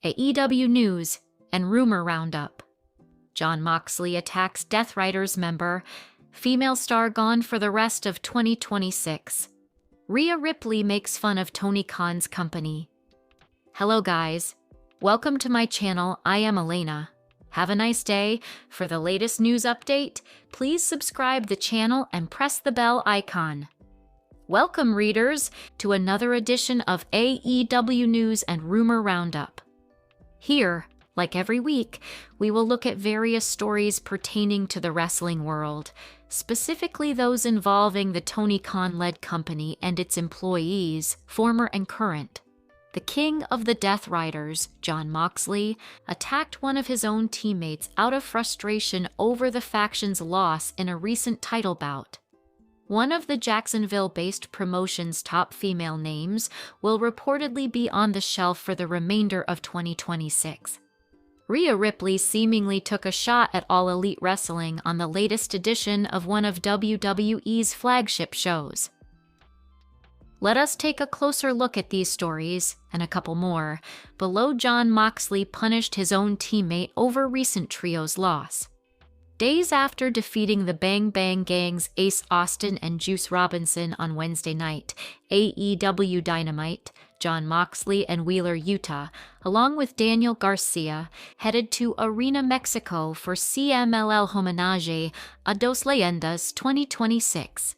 AEW News and Rumor Roundup. Jon Moxley attacks Death Riders member. Female star gone for the rest of 2026. Rhea Ripley makes fun of Tony Khan's company. Hello guys. Welcome to my channel. I am Elena. Have a nice day. For the latest news update, please subscribe the channel and press the bell icon. Welcome readers to another edition of AEW News and Rumor Roundup. Here, like every week, we will look at various stories pertaining to the wrestling world, specifically those involving the Tony Khan-led company and its employees, former and current. The king of the Death Riders, Jon Moxley, attacked one of his own teammates out of frustration over the faction's loss in a recent title bout. One of the Jacksonville-based promotion's top female names will reportedly be on the shelf for the remainder of 2026. Rhea Ripley seemingly took a shot at All Elite Wrestling on the latest edition of one of WWE's flagship shows. Let us take a closer look at these stories, and a couple more, below. Jon Moxley punished his own teammate over recent trio's loss. Days after defeating the Bang Bang Gang's Ace Austin and Juice Robinson on Wednesday night, AEW Dynamite, Jon Moxley and Wheeler Yuta, along with Daniel Garcia, headed to Arena Mexico for CMLL Homenaje a Dos Leyendas 2026.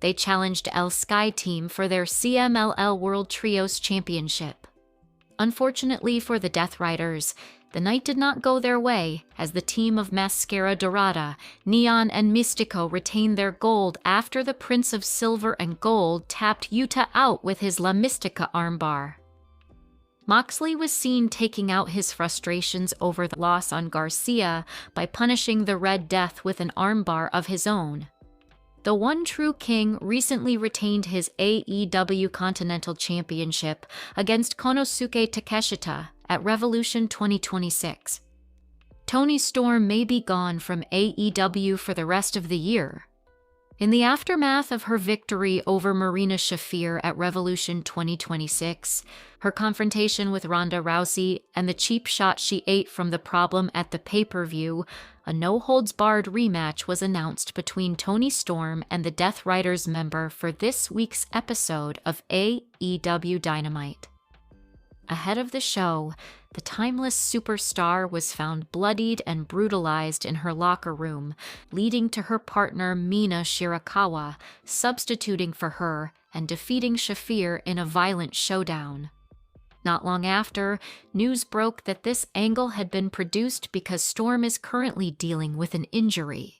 They challenged El Sky Team for their CMLL World Trios Championship. Unfortunately for the Death Riders, the night did not go their way, as the team of Mascara Dorada, Neon, and Mystico retained their gold after the Prince of Silver and Gold tapped Yuta out with his La Mystica armbar. Moxley was seen taking out his frustrations over the loss on Garcia by punishing the Red Death with an armbar of his own. The One True King recently retained his AEW Continental Championship against Konosuke Takeshita at Revolution 2026. Toni Storm may be gone from AEW for the rest of the year. In the aftermath of her victory over Marina Shafir at Revolution 2026, her confrontation with Ronda Rousey, and the cheap shot she ate from the Problem at the pay-per-view, a no-holds-barred rematch was announced between Toni Storm and the Death Riders member for this week's episode of AEW Dynamite. Ahead of the show, the timeless superstar was found bloodied and brutalized in her locker room, leading to her partner Mina Shirakawa substituting for her and defeating Shafir in a violent showdown. Not long after, news broke that this angle had been produced because Storm is currently dealing with an injury.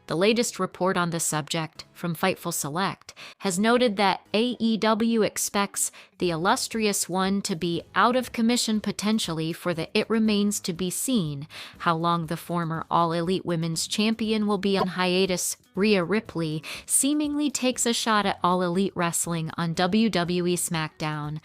The latest report on the subject, from Fightful Select, has noted that AEW expects the illustrious one to be out of commission potentially for the It Remains to Be Seen how long the former All Elite Women's Champion will be on hiatus. Rhea Ripley seemingly takes a shot at All Elite Wrestling on WWE SmackDown.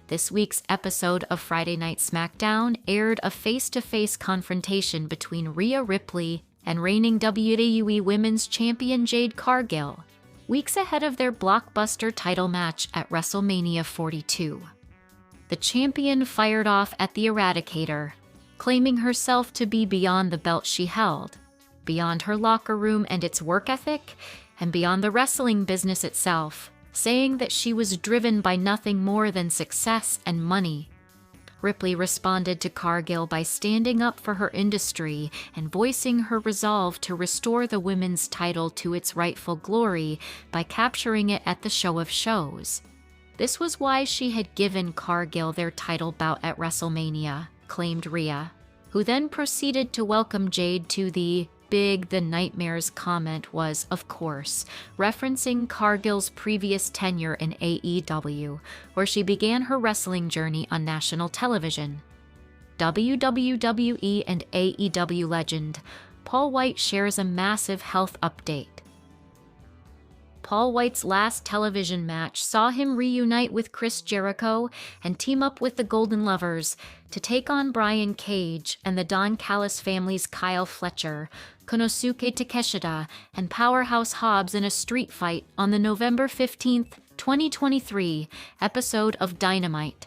This week's episode of Friday Night SmackDown aired a face-to-face confrontation between Rhea Ripley and reigning WWE Women's Champion Jade Cargill, weeks ahead of their blockbuster title match at WrestleMania 42. The champion fired off at the Eradicator, claiming herself to be beyond the belt she held, beyond her locker room and its work ethic, and beyond the wrestling business itself, saying that she was driven by nothing more than success and money. Ripley responded to Cargill by standing up for her industry and voicing her resolve to restore the women's title to its rightful glory by capturing it at the Show of Shows. This was why she had given Cargill their title bout at WrestleMania, claimed Rhea, who then proceeded to welcome Jade to the Big the Nightmares comment was, of course, referencing Cargill's previous tenure in AEW, where she began her wrestling journey on national television. WWE and AEW legend Paul White shares a massive health update. Paul White's last television match saw him reunite with Chris Jericho and team up with the Golden Lovers to take on Brian Cage and the Don Callis family's Kyle Fletcher, Konosuke Takeshita, and Powerhouse Hobbs in a street fight on the November 15th, 2023 episode of Dynamite.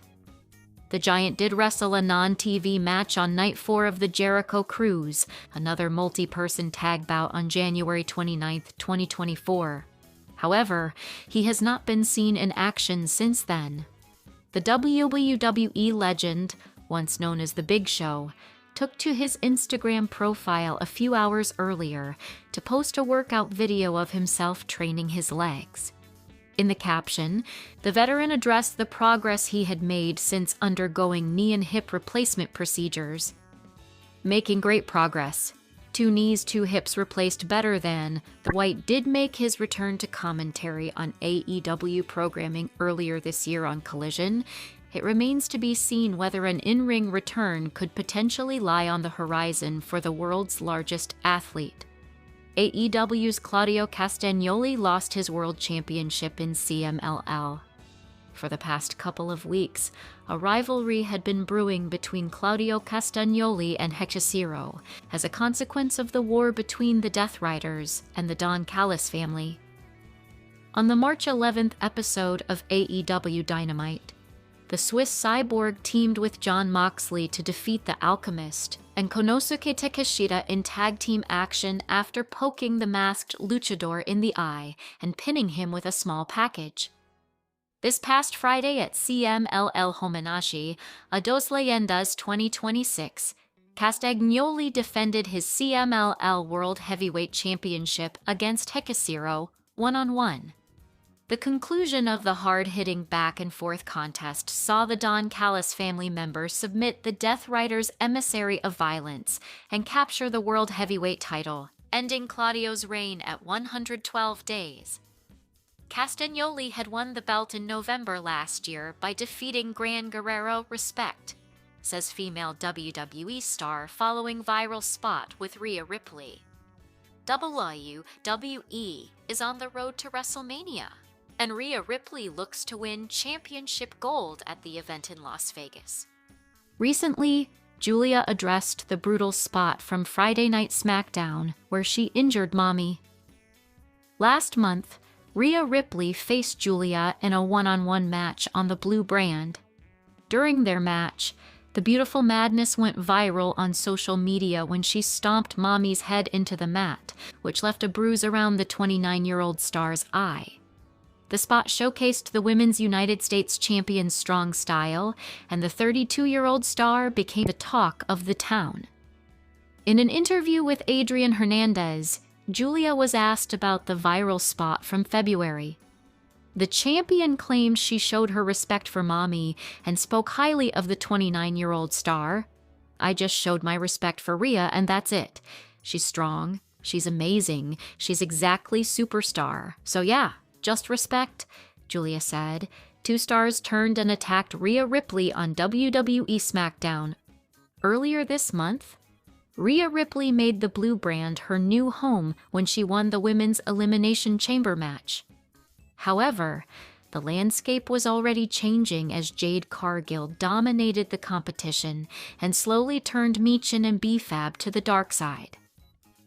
The Giant did wrestle a non-TV match on Night 4 of the Jericho Cruise, another multi-person tag bout on January 29, 2024. However, he has not been seen in action since then. The WWE legend, once known as The Big Show, took to his Instagram profile a few hours earlier to post a workout video of himself training his legs. In the caption, the veteran addressed the progress he had made since undergoing knee and hip replacement procedures. Making great progress. 2 knees, 2 hips replaced better than. The White did make his return to commentary on AEW programming earlier this year on Collision. It remains to be seen whether an in-ring return could potentially lie on the horizon for the world's largest athlete. AEW's Claudio Castagnoli lost his world championship in CMLL. For the past couple of weeks, a rivalry had been brewing between Claudio Castagnoli and Hechicero as a consequence of the war between the Death Riders and the Don Callis family. On the March 11th episode of AEW Dynamite, the Swiss Cyborg teamed with Jon Moxley to defeat the Alchemist and Konosuke Takeshita in tag team action after poking the masked luchador in the eye and pinning him with a small package. This past Friday at CMLL Homenashi, a Dos Leyendas 2026, Castagnoli defended his CMLL World Heavyweight Championship against Hechicero one-on-one. The conclusion of the hard-hitting back-and-forth contest saw the Don Callis family members submit the Death Riders' emissary of violence and capture the World Heavyweight title, ending Claudio's reign at 112 days. Castagnoli had won the belt in November last year by defeating Gran Guerrero Respect, says female WWE star following viral spot with Rhea Ripley. WWE is on the road to WrestleMania, and Rhea Ripley looks to win championship gold at the event in Las Vegas. Recently, Julia addressed the brutal spot from Friday Night SmackDown where she injured Mommy. Last month, Rhea Ripley faced Julia in a one-on-one match on the Blue brand. During their match, the Beautiful Madness went viral on social media when she stomped Mommy's head into the mat, which left a bruise around the 29-year-old star's eye. The spot showcased the Women's United States Champion's strong style, and the 32-year-old star became the talk of the town. In an interview with Adrian Hernandez, Julia was asked about the viral spot from February. The champion claimed she showed her respect for Mommy and spoke highly of the 29-year-old star. "I just showed my respect for Rhea and that's it. She's strong, she's amazing, she's exactly superstar. So yeah, just respect," Julia said. 2 stars turned and attacked Rhea Ripley on WWE SmackDown. Earlier this month, Rhea Ripley made the Blue brand her new home when she won the Women's Elimination Chamber match. However, the landscape was already changing as Jade Cargill dominated the competition and slowly turned Michin and B-Fab to the dark side.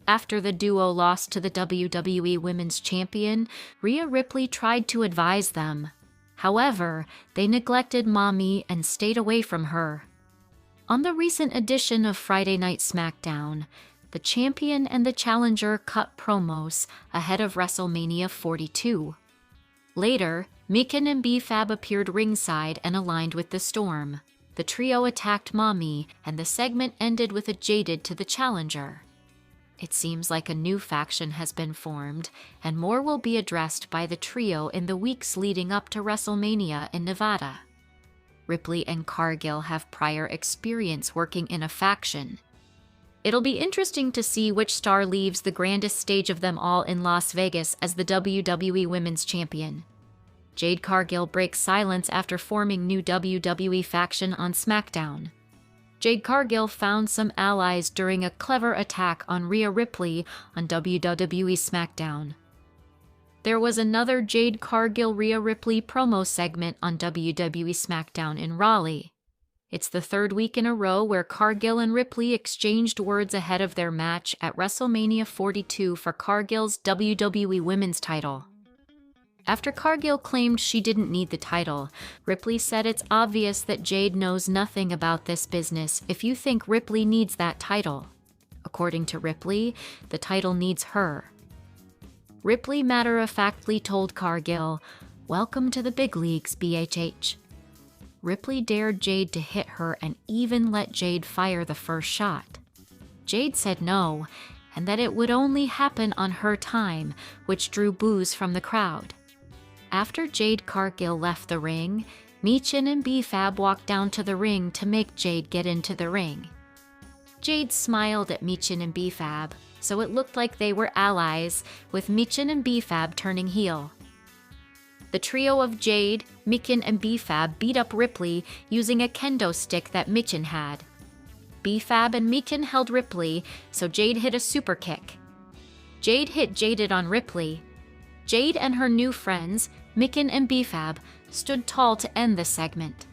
After the duo lost to the WWE Women's Champion, Rhea Ripley tried to advise them. However, they neglected Mommy and stayed away from her. On the recent edition of Friday Night SmackDown, the champion and the challenger cut promos ahead of WrestleMania 42. Later, Michin and B-Fab appeared ringside and aligned with the Storm. The trio attacked Mommy, and the segment ended with a jaded to the challenger. It seems like a new faction has been formed, and more will be addressed by the trio in the weeks leading up to WrestleMania in Nevada. Ripley and Cargill have prior experience working in a faction. It'll be interesting to see which star leaves the grandest stage of them all in Las Vegas as the WWE Women's Champion. Jade Cargill breaks silence after forming new WWE faction on SmackDown. Jade Cargill found some allies during a clever attack on Rhea Ripley on WWE SmackDown. There was another Jade Cargill-Rhea Ripley promo segment on WWE SmackDown in Raleigh. It's the 3rd week in a row where Cargill and Ripley exchanged words ahead of their match at WrestleMania 42 for Cargill's WWE Women's title. After Cargill claimed she didn't need the title, Ripley said it's obvious that Jade knows nothing about this business if you think Ripley needs that title. According to Ripley, the title needs her. Ripley matter-of-factly told Cargill, "Welcome to the big leagues, BHH." Ripley dared Jade to hit her and even let Jade fire the first shot. Jade said no, and that it would only happen on her time, which drew boos from the crowd. After Jade Cargill left the ring, Michin and B-Fab walked down to the ring to make Jade get into the ring. Jade smiled at Michin and B-Fab, so it looked like they were allies, with Michin and B-Fab turning heel. The trio of Jade, Michin, and B-Fab beat up Ripley using a kendo stick that Michin had. B-Fab and Michin held Ripley, so Jade hit a super kick. Jade hit Jaded on Ripley. Jade and her new friends, Michin and B-Fab, stood tall to end the segment.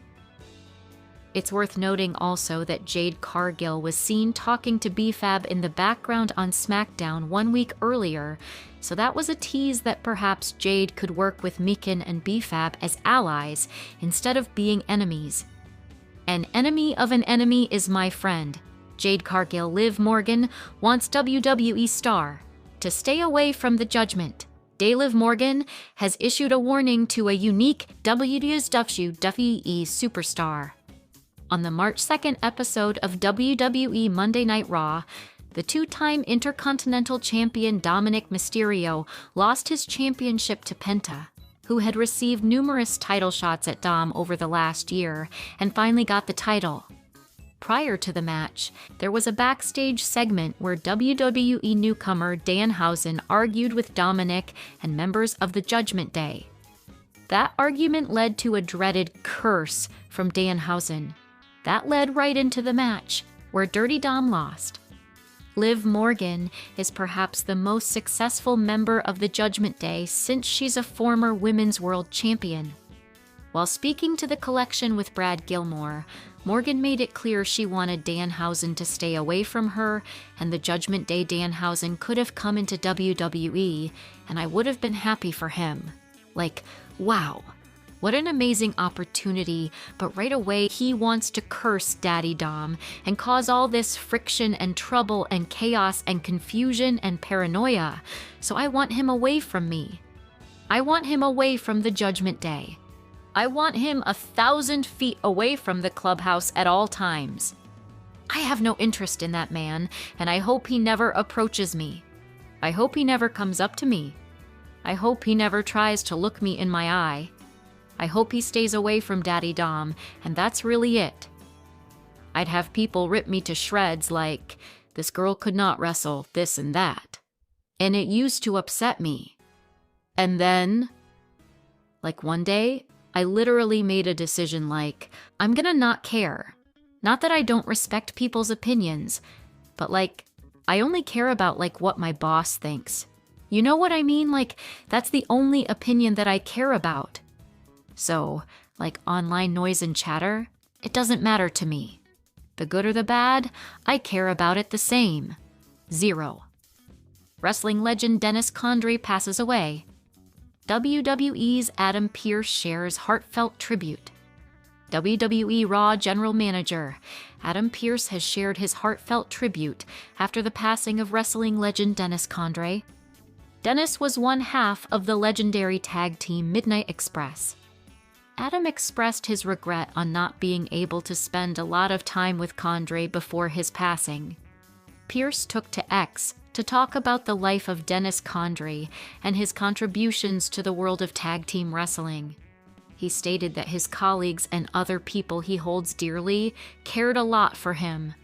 It's worth noting also that Jade Cargill was seen talking to B-Fab in the background on SmackDown 1 week earlier, so that was a tease that perhaps Jade could work with Michin and B-Fab as allies instead of being enemies. An enemy of an enemy is my friend. Jade Cargill Liv Morgan wants WWE star to stay away from the judgment. Liv Morgan has issued a warning to a unique WWE superstar. On the March 2nd episode of WWE Monday Night Raw, the two-time Intercontinental Champion Dominic Mysterio lost his championship to Penta, who had received numerous title shots at Dom over the last year and finally got the title. Prior to the match, there was a backstage segment where WWE newcomer Danhausen argued with Dominic and members of the Judgment Day. That argument led to a dreaded curse from Danhausen. That led right into the match, where Dirty Dom lost. Liv Morgan is perhaps the most successful member of the Judgment Day since she's a former Women's World Champion. While speaking to the collection with Brad Gilmore, Morgan made it clear she wanted Danhausen to stay away from her, and the Judgment Day Danhausen could have come into WWE, and I would have been happy for him. Like, wow, what an amazing opportunity, but right away he wants to curse Daddy Dom and cause all this friction and trouble and chaos and confusion and paranoia, so I want him away from me. I want him away from the Judgment Day. I want him 1,000 feet away from the clubhouse at all times. I have no interest in that man, and I hope he never approaches me. I hope he never comes up to me. I hope he never tries to look me in my eye. I hope he stays away from Daddy Dom, and that's really it. I'd have people rip me to shreds like, this girl could not wrestle, this and that. And it used to upset me. And then, like one day, I literally made a decision like, I'm gonna not care. Not that I don't respect people's opinions, but like, I only care about like what my boss thinks. You know what I mean? Like, that's the only opinion that I care about. So, like online noise and chatter, it doesn't matter to me. The good or the bad, I care about it the same. 0. Wrestling legend Dennis Condrey passes away. WWE's Adam Pearce shares heartfelt tribute. WWE Raw General Manager Adam Pearce has shared his heartfelt tribute after the passing of wrestling legend Dennis Condrey. Dennis was one half of the legendary tag team Midnight Express. Adam expressed his regret on not being able to spend a lot of time with Condrey before his passing. Pearce took to X to talk about the life of Dennis Condrey and his contributions to the world of tag team wrestling. He stated that his colleagues and other people he holds dearly cared a lot for him.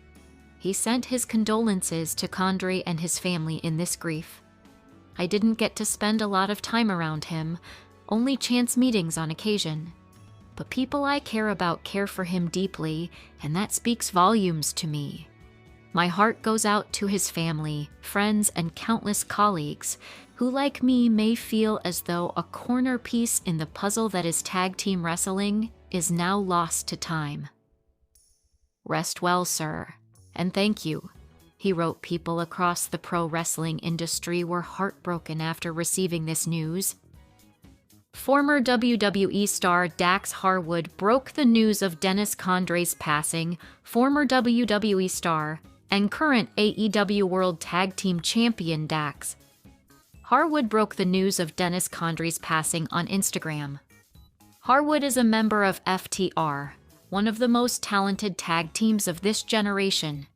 He sent his condolences to Condrey and his family in this grief. I didn't get to spend a lot of time around him, only chance meetings on occasion. But people I care about care for him deeply, and that speaks volumes to me. My heart goes out to his family, friends, and countless colleagues who, like me, may feel as though a corner piece in the puzzle that is tag team wrestling is now lost to time. Rest well, sir, and thank you. He wrote people across the pro wrestling industry were heartbroken after receiving this news. Former WWE star Dax Harwood broke the news of Dennis Condrey's passing, former WWE star and current AEW World Tag Team Champion Dax. Harwood broke the news of Dennis Condrey's passing on Instagram. Harwood is a member of FTR, one of the most talented tag teams of this generation.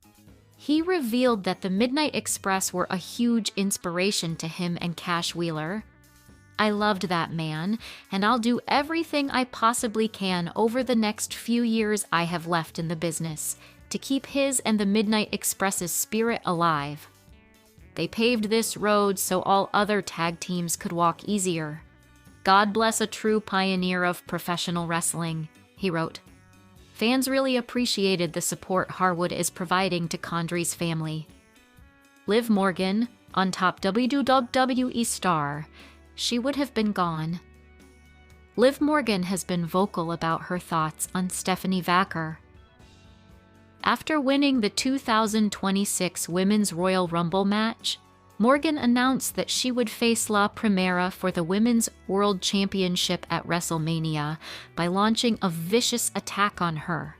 He revealed that the Midnight Express were a huge inspiration to him and Cash Wheeler. "I loved that man, and I'll do everything I possibly can over the next few years I have left in the business to keep his and the Midnight Express's spirit alive. They paved this road so all other tag teams could walk easier. God bless a true pioneer of professional wrestling," he wrote. Fans really appreciated the support Harwood is providing to Condrey's family. Liv Morgan, on top WWE star, she would have been gone. Liv Morgan has been vocal about her thoughts on Stephanie Vaker. After winning the 2026 Women's Royal Rumble match, Morgan announced that she would face La Primera for the Women's World Championship at WrestleMania by launching a vicious attack on her.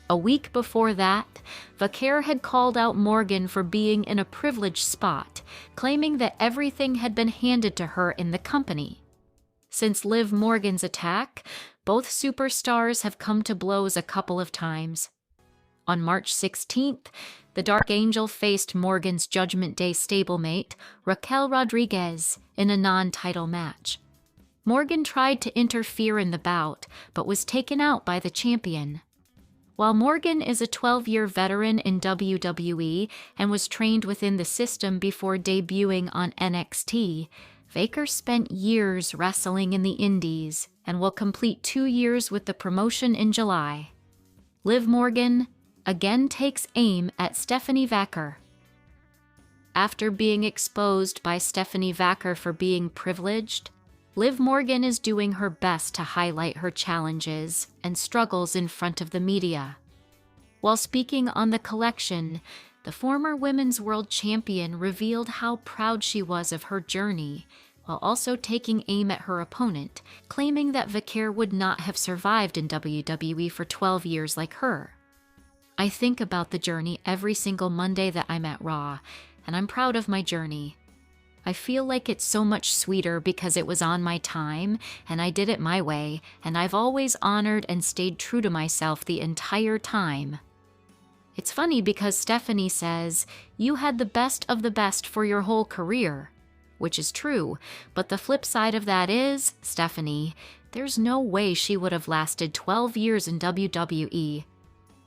A week before that, Vaker had called out Morgan for being in a privileged spot, claiming that everything had been handed to her in the company. Since Liv Morgan's attack, both superstars have come to blows a couple of times. On March 16th, the Dark Angel faced Morgan's Judgment Day stablemate, Raquel Rodriguez, in a non-title match. Morgan tried to interfere in the bout, but was taken out by the champion. While Morgan is a 12-year veteran in WWE and was trained within the system before debuting on NXT, Vaker spent years wrestling in the Indies and will complete 2 years with the promotion in July. Liv Morgan again takes aim at Stephanie Vaker. After being exposed by Stephanie Vaker for being privileged, Liv Morgan is doing her best to highlight her challenges and struggles in front of the media. While speaking on the collection, the former Women's World Champion revealed how proud she was of her journey, while also taking aim at her opponent, claiming that Vaker would not have survived in WWE for 12 years like her. "I think about the journey every single Monday that I'm at Raw, and I'm proud of my journey. I feel like it's so much sweeter because it was on my time, and I did it my way, and I've always honored and stayed true to myself the entire time." It's funny because Stephanie says, "You had the best of the best for your whole career," which is true, but the flip side of that is, Stephanie, there's no way she would have lasted 12 years in WWE.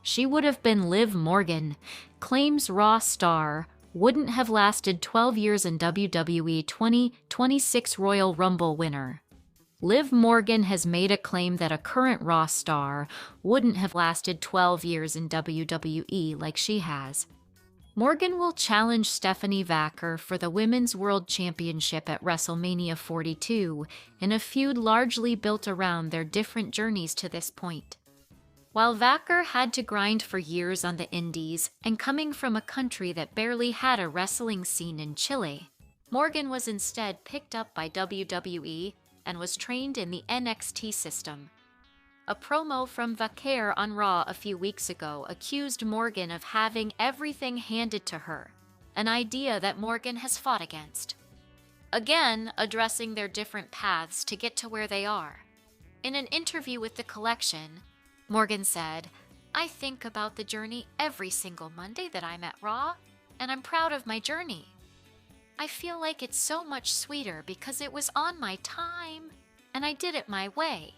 She would have been Liv Morgan, claims Raw star, wouldn't have lasted 12 years in WWE 2026 Royal Rumble winner. Liv Morgan has made a claim that a current Raw star wouldn't have lasted 12 years in WWE like she has. Morgan will challenge Stephanie Vaker for the Women's World Championship at WrestleMania 42 in a feud largely built around their different journeys to this point. While Vaker had to grind for years on the Indies and coming from a country that barely had a wrestling scene in Chile, Morgan was instead picked up by WWE and was trained in the NXT system. A promo from Vaker on Raw a few weeks ago accused Morgan of having everything handed to her, an idea that Morgan has fought against. Again, addressing their different paths to get to where they are. In an interview with the collection, Morgan said, "I think about the journey every single Monday that I'm at Raw, and I'm proud of my journey. I feel like it's so much sweeter because it was on my time, and I did it my way,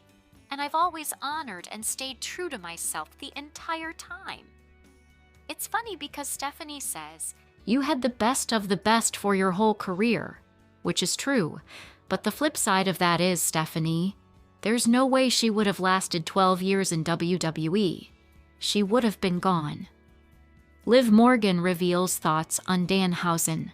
and I've always honored and stayed true to myself the entire time." It's funny because Stephanie says, "You had the best of the best for your whole career," which is true, but the flip side of that is, Stephanie, there's no way she would have lasted 12 years in WWE. She would have been gone. Liv Morgan reveals thoughts on Danhausen.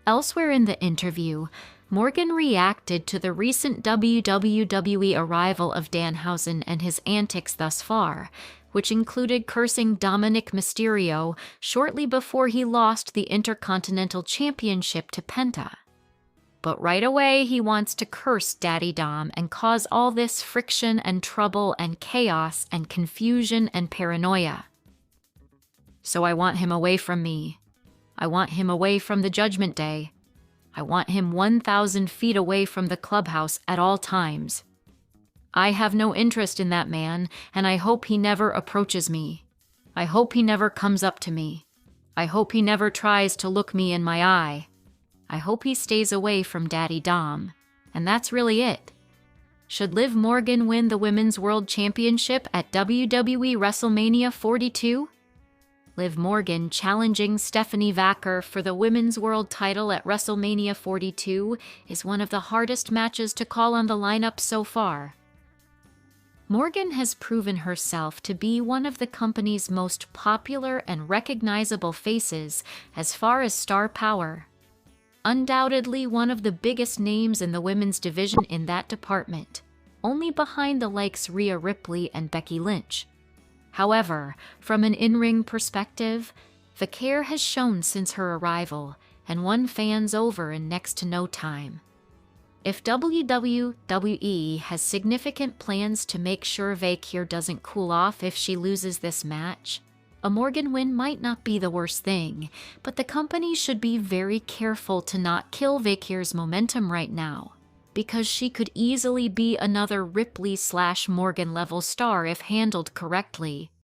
Elsewhere in the interview, Morgan reacted to the recent WWE arrival of Danhausen and his antics thus far, which included cursing Dominic Mysterio shortly before he lost the Intercontinental Championship to Penta. But right away, he wants to curse Daddy Dom and cause all this friction and trouble and chaos and confusion and paranoia. So I want him away from me. I want him away from the Judgment Day. I want him 1,000 feet away from the clubhouse at all times. I have no interest in that man, and I hope he never approaches me. I hope he never comes up to me. I hope he never tries to look me in my eye. I hope he stays away from Daddy Dom. And that's really it. Should Liv Morgan win the Women's World Championship at WWE WrestleMania 42? Liv Morgan challenging Stephanie Vaker for the Women's World title at WrestleMania 42 is one of the hardest matches to call on the lineup so far. Morgan has proven herself to be one of the company's most popular and recognizable faces as far as star power. Undoubtedly one of the biggest names in the women's division in that department, only behind the likes Rhea Ripley and Becky Lynch. However, from an in-ring perspective, Vaker has shown since her arrival and won fans over in next to no time. If WWE has significant plans to make sure Vaker doesn't cool off if she loses this match, a Morgan win might not be the worst thing, but the company should be very careful to not kill Vaker's momentum right now, because she could easily be another Ripley/Morgan level star if handled correctly.